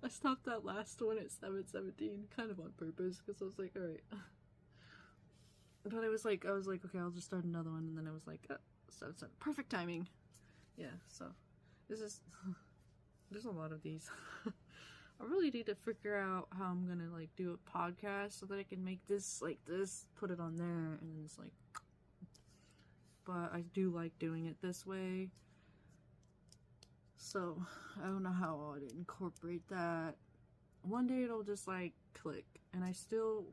I stopped that last one at 7:17, kind of on purpose, because I was like, alright. But I was like, okay, I'll just start another one, and then I was like, so perfect timing. Yeah, so this is there's a lot of these. I really need to figure out how I'm gonna like do a podcast so that I can make this like this, put it on there, and then it's like. But I do like doing it this way. So I don't know how I'd incorporate that. One day it'll just like click, and I still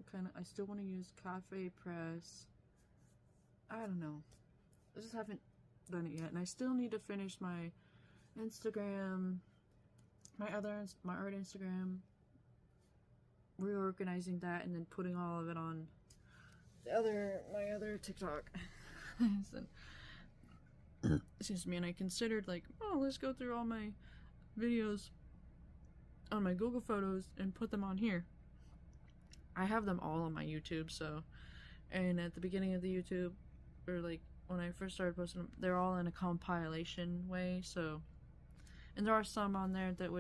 want to use Cafe Press. I don't know. I just haven't done it yet, and I still need to finish my Instagram, my art Instagram, reorganizing that, and then putting all of it on my other TikTok. So, excuse me. And I considered like, oh, let's go through all my videos on my Google Photos and put them on here. I have them all on my YouTube, so, and at the beginning of the YouTube, or like when I first started posting them, they're all in a compilation way, so, and there are some on there that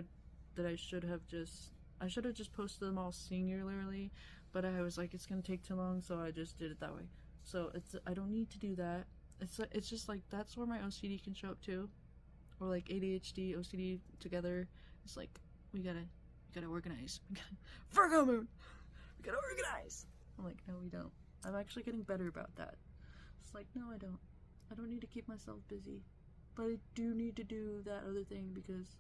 I should have just posted them all singularly, but I was like, it's gonna take too long, so I just did it that way. So I don't need to do that. It's just like, that's where my OCD can show up too, or like ADHD, OCD together. It's like, we gotta organize. Virgo moon! We gotta organize! I'm like, no, we don't. I'm actually getting better about that. It's like, no, I don't. I don't need to keep myself busy. But I do need to do that other thing, because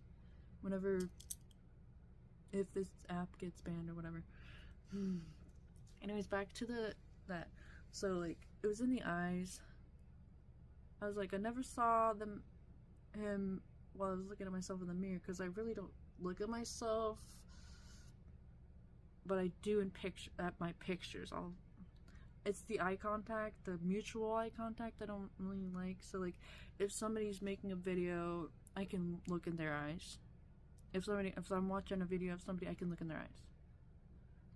if this app gets banned or whatever. Anyways, back to that. So, like, it was in the eyes. I was like, I never saw him while I was looking at myself in the mirror, because I really don't look at myself, but I do at my pictures. It's the eye contact, the mutual eye contact I don't really like. So like, if somebody's making a video, I can look in their eyes. If I'm watching a video of somebody, I can look in their eyes.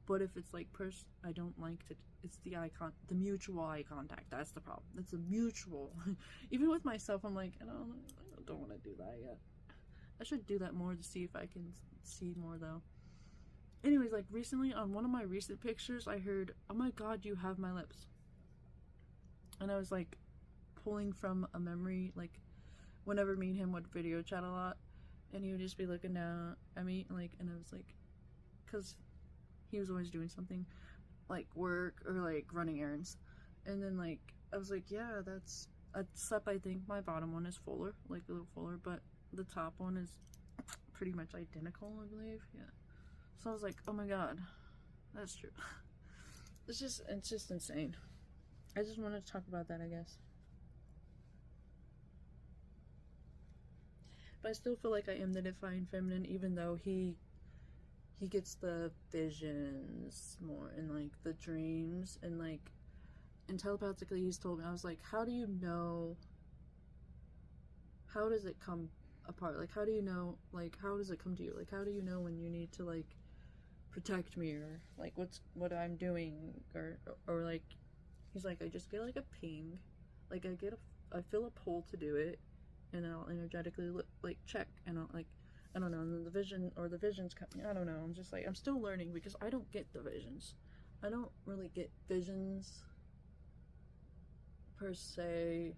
But if it's like I don't like to. It's the the mutual eye contact. That's the problem. It's a mutual. Even with myself, I'm like, I don't want to do that yet. I should do that more to see if I can see more though. Anyways, like recently on one of my recent pictures, I heard, "Oh my God, you have my lips," and I was like, pulling from a memory, like whenever me and him would video chat a lot, and he would just be looking down at me, like, and I was like, cause he was always doing something, like work or like running errands, and then like I was like, yeah, except I think my bottom one is fuller, like a little fuller, but the top one is pretty much identical, I believe. Yeah. So I was like, oh my God, that's true. It's just insane. I just wanted to talk about that, I guess. But I still feel like I am the divine feminine, even though he gets the visions more, and like the dreams, and like, and telepathically he's told me, I was like, how do you know, how does it come apart? Like, how do you know, like, how does it come to you? Like, how do you know when you need to like protect me, or like what I'm doing, or like, he's like, I just get like a ping, like I feel a pull to do it, and I'll energetically like check, and I'll like, I don't know, and then the visions coming. I don't know. I'm just like, I'm still learning, because I don't get the visions. I don't really get visions per se.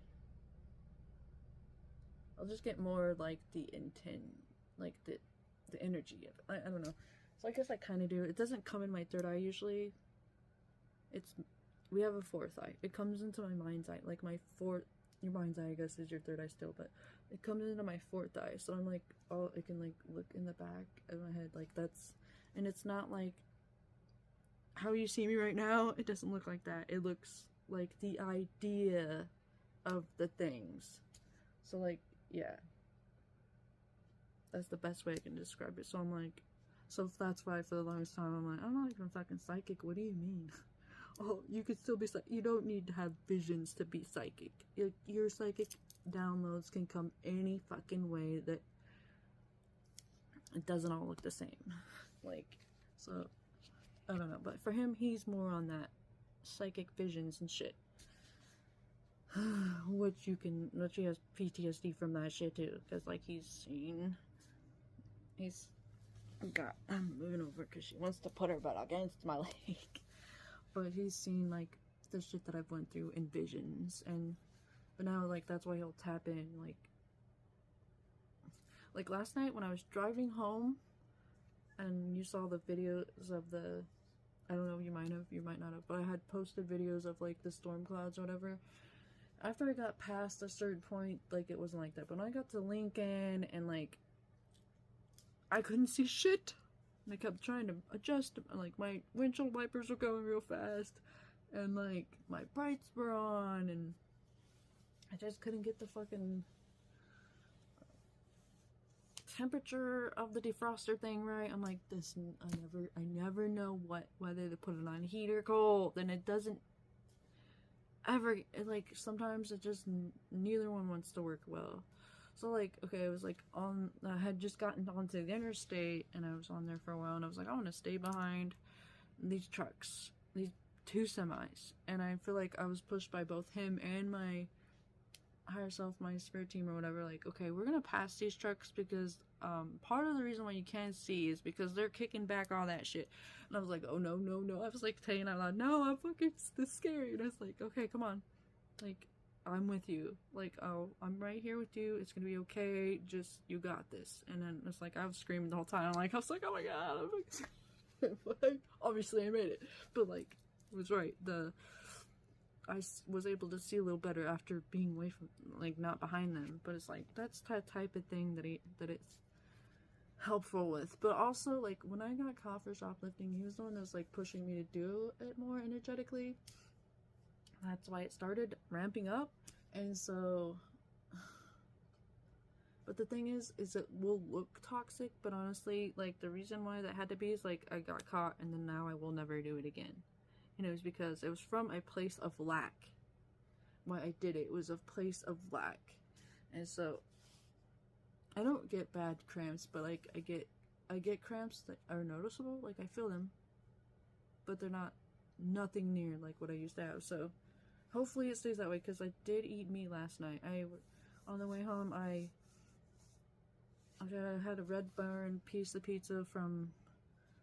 I'll just get more like the intent, like the energy of it. I don't know. So I guess I kind of do. It doesn't come in my third eye usually. We have a fourth eye. It comes into my mind's eye, like my fourth. Your mind's eye, I guess, is your third eye still, but it comes into my fourth eye. So I'm like, oh, I can like look in the back of my head, like that's, and it's not like how you see me right now. It doesn't look like that. It looks like the idea of the things. So like, yeah, that's the best way I can describe it. So I'm like, so that's why for the longest time I'm like, I'm not even fucking psychic. What do you mean? Oh, you could still be psychic. You don't need to have visions to be psychic. Your psychic downloads can come any fucking way that it doesn't all look the same. Like, so, I don't know. But for him, he's more on that psychic visions and shit. Which he has PTSD from that shit too. Because, like, he's God, I'm moving over because she wants to put her butt against my leg. But he's seen like the shit that I've went through in visions, and but now like that's why he'll tap in. Like last night when I was driving home, and you saw the videos of the, I don't know, you might have, you might not have, but I had posted videos of like the storm clouds or whatever. After I got past a certain point, like it wasn't like that. But when I got to Lincoln and like I couldn't see shit, and I kept trying to adjust. Like my windshield wipers were going real fast, and like my brights were on, and I just couldn't get the fucking temperature of the defroster thing right. I'm like, this, I never know whether to put it on heat or cold, and it doesn't ever, like, sometimes it just, neither one wants to work well. So, like, okay, I was, like, I had just gotten onto the interstate, and I was on there for a while, and I was like, I want to stay behind these trucks, these two semis, and I feel like I was pushed by both him and my higher self, my spirit team or whatever, like, okay, we're gonna pass these trucks because, part of the reason why you can't see is because they're kicking back all that shit. And I was like, oh no, no, no. I was like saying out loud, no, I'm fucking this scared. And I was like, okay, come on. Like, I'm with you. Like, oh, I'm right here with you. It's gonna be okay. Just, you got this. And then it's like, I was screaming the whole time. I was like, oh my god. Obviously I made it. But like, it was right. I was able to see a little better after being away from, like, not behind them. But it's like, that's the type of thing that it's helpful with. But also, like, when I got caught for shoplifting, he was the one that was like pushing me to do it more energetically. That's why it started ramping up. And so, but the thing is it will look toxic, but honestly, like, the reason why that had to be is like, I got caught and then now I will never do it again. And it was because it was from a place of lack. Why I did it was a place of lack. And so I don't get bad cramps, but like I get cramps that are noticeable, like I feel them, but they're nothing near like what I used to have. So hopefully it stays that way, because I did eat meat last night. On the way home I had a Red Barn piece of pizza from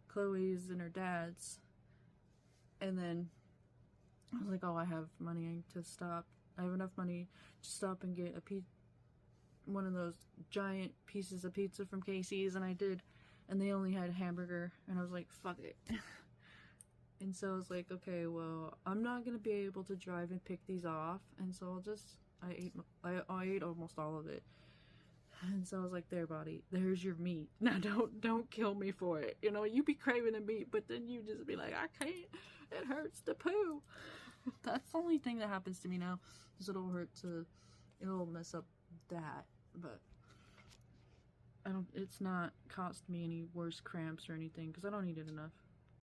Chloe's and her dad's. And then I was like, oh, I have money to stop. I have enough money to stop and get one of those giant pieces of pizza from Casey's, and I did. And they only had hamburger, and I was like, fuck it. And so I was like, okay, well, I'm not gonna be able to drive and pick these off, and so I ate almost all of it. And so I was like, there, body, there's your meat. Now don't kill me for it. You know, you be craving the meat, but then you just be like, I can't. It hurts to poo. That's the only thing that happens to me now. Is it'll mess up that. But it's not cost me any worse cramps or anything, because I don't eat it enough.